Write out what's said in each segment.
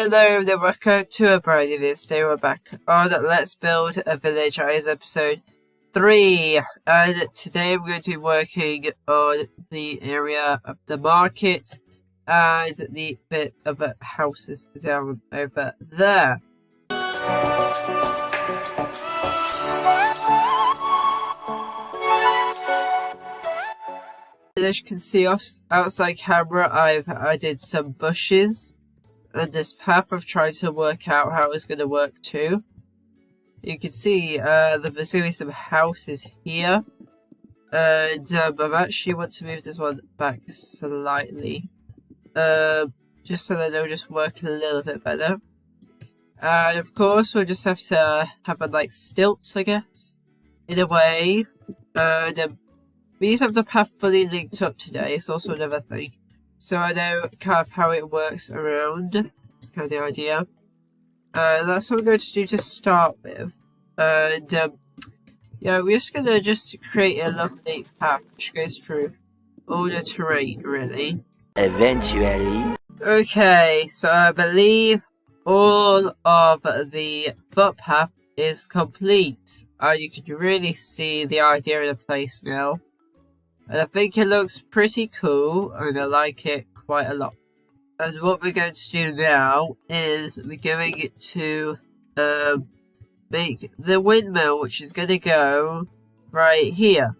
Hello, then welcome to a brand new video. Today we're back on Let's Build a Village. That is episode 3, and today I'm going to be working on the area of the market and the bit of houses down over there. As you can see outside camera, I've added some bushes. And this path I've tried to work out how it's going to work too. You can see there's going to be some houses here. And I actually want to move this one back slightly. Just so that it'll just work a little bit better. And of course we'll just have to have like stilts, I guess. In a way. And we need to have the path fully linked up today. It's also another thing. So I know kind of how it works around. That's kind of the idea. That's what we're going to do to start with. And yeah, we're just going to just create a lovely path which goes through all the terrain, really. Eventually. Okay, so I believe all of the footpath is complete. You can really see the idea of the place now. And I think it looks pretty cool, and I like it quite a lot. And what we're going to do now is we're going to make the windmill, which is going to go right here.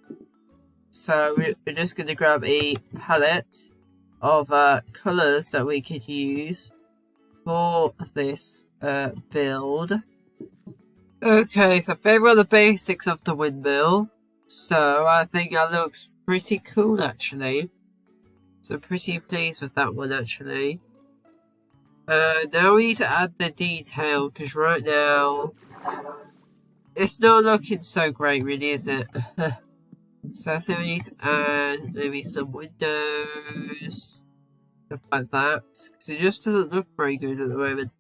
So we're just going to grab a palette of colours that we could use for this build. Okay, so I've figured out the basics of the windmill. So I think that looks pretty cool actually. So I'm pretty pleased with that one actually. Now we need to add the detail because right now it's not looking so great really, is it? So I think we need to add maybe some windows, stuff like that, because it just doesn't look very good at the moment.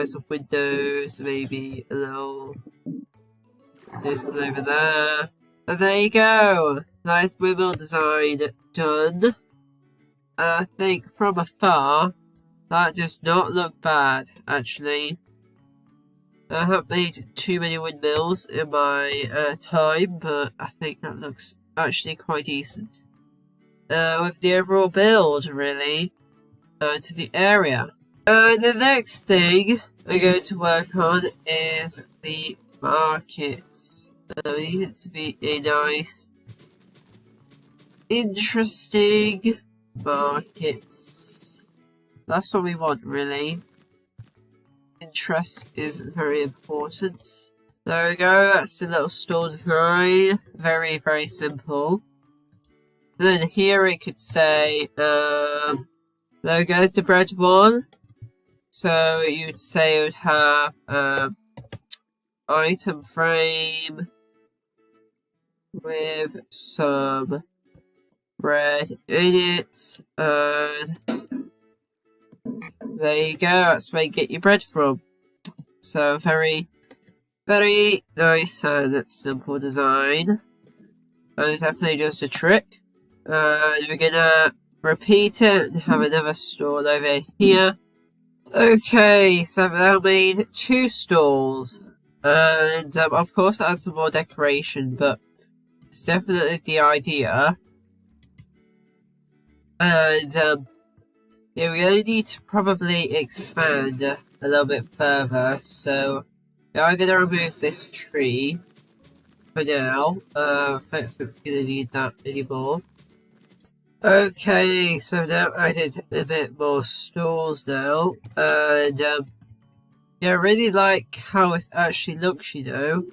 Some windows, maybe a little this one over there. And there you go! Nice windmill design done. I think from afar, that does not look bad, actually. I haven't made too many windmills in my time, but I think that looks actually quite decent. With the overall build, really, to the area. The next thing I'm going to work on is the markets. We need it to be a nice, interesting markets. That's what we want, really. Interest is very important. There we go, that's the little store design. Very, very simple. And then here it could say, there goes the bread one. So you would say it would have, item frame with some bread in it, and there you go, that's where you get your bread from. So very, very nice and simple design, and definitely just a trick. And we're gonna repeat it and have another stall over here. Okay, so I've now made 2 stalls. And of course add some more decoration, but it's definitely the idea. And yeah, we only need to probably expand a little bit further. So now I'm gonna remove this tree for now. I don't think we're gonna need that anymore. Okay, so now I added a bit more stalls now, and yeah, I really like how it actually looks, you know.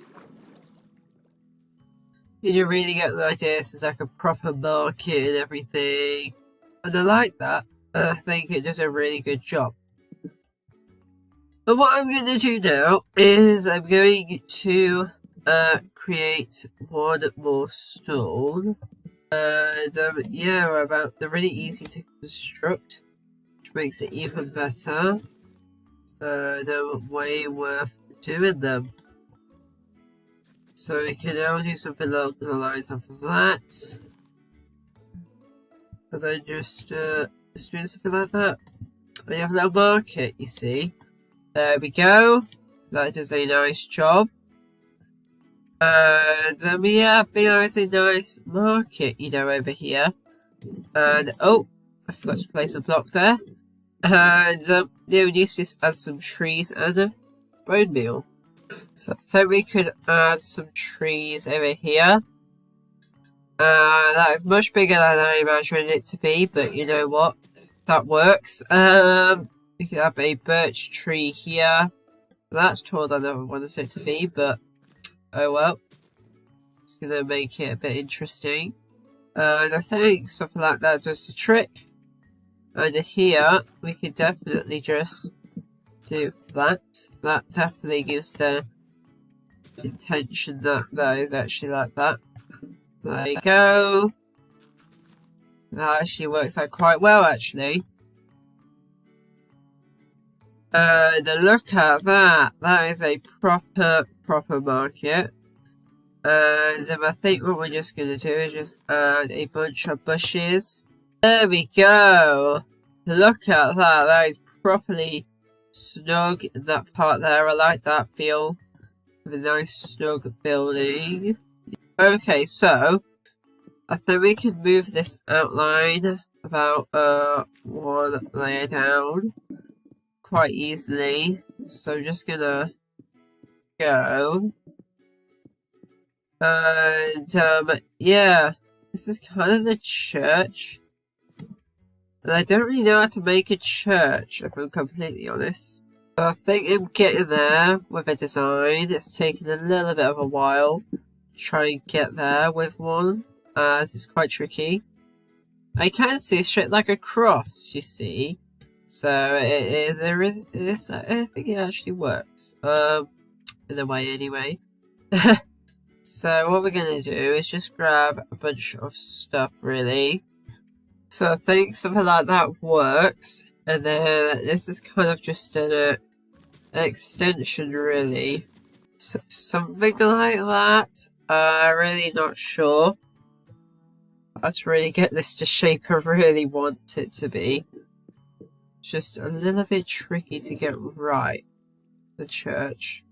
You really get the idea, it's like a proper market and everything. And I like that. I think it does a really good job. But what I'm going to do now is I'm going to create one more stall. And yeah, they're really easy to construct, which makes it even better. They're way worth doing them. So we can now do something along the lines of that. And then just doing something like that. We have a little market, you see. There we go. That does a nice job. And yeah, I think it's a nice market, you know, over here. And oh, I forgot to place a block there. And yeah, we use this as some trees and a bone meal. So I think we could add some trees over here. That is much bigger than I imagined it to be, but you know what? That works. We could have a birch tree here. That's taller than I wanted it to be, but oh well. It's gonna make it a bit interesting. And I think something like that does the trick. And here, we could definitely just do that. That definitely gives the intention that that is actually like that. There you go. That actually works out quite well, actually. And look at that. That is a proper market. And I think what we're just going to do is just add a bunch of bushes. There we go. Look at that. That is properly snug in that part there. I like that feel of a nice snug building. Okay, so I think we can move this outline about one layer down quite easily. So I'm just gonna go. And yeah, this is kind of the church. And I don't really know how to make a church, if I'm completely honest. So I think I'm getting there with a design. It's taken a little bit of a while to try and get there with one, as it's quite tricky. I can see it's shaped like a cross, you see. So I think it actually works. In a way anyway. So what we're going to do is just grab a bunch of stuff, really. So I think something like that works. And then this is kind of just an extension, really. So something like that. Really not sure how to really get this to shape I really want it to be. It's just a little bit tricky to get right. The church.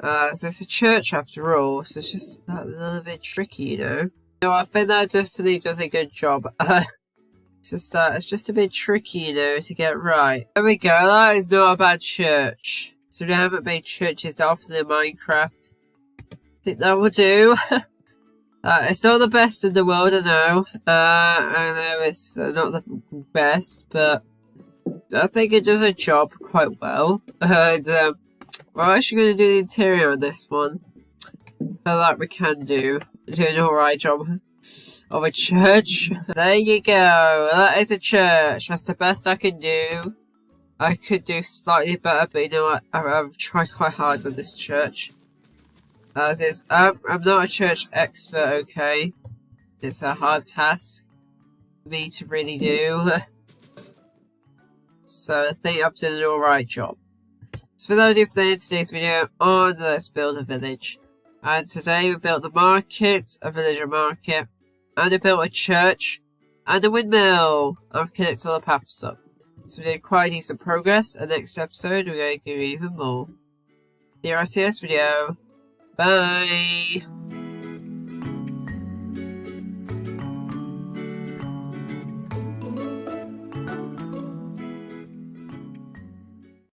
So it's a church after all, so it's just that little bit tricky, you know. No, I think that definitely does a good job. It's just that it's just a bit tricky, you know, to get right. There we go, that is not a bad church. So we haven't made churches that often in Minecraft. I think that will do. It's not the best in the world, I know. I know it's not the best, but I think it does a job quite well. And we're actually going to do the interior on this one. Feel like we can do an alright job of a church. There you go. That is a church. That's the best I can do. I could do slightly better, but you know what? I've tried quite hard on this church. As is, I'm not a church expert, okay? It's a hard task for me to really do. So I think I've done an alright job. So for those of you for today's video on Let's Build a Village. And today we built the market, a villager market, and I built a church, and a windmill. I've connected all the paths up. So we did quite decent progress, and next episode we're going to do even more. See you in this video. Bye!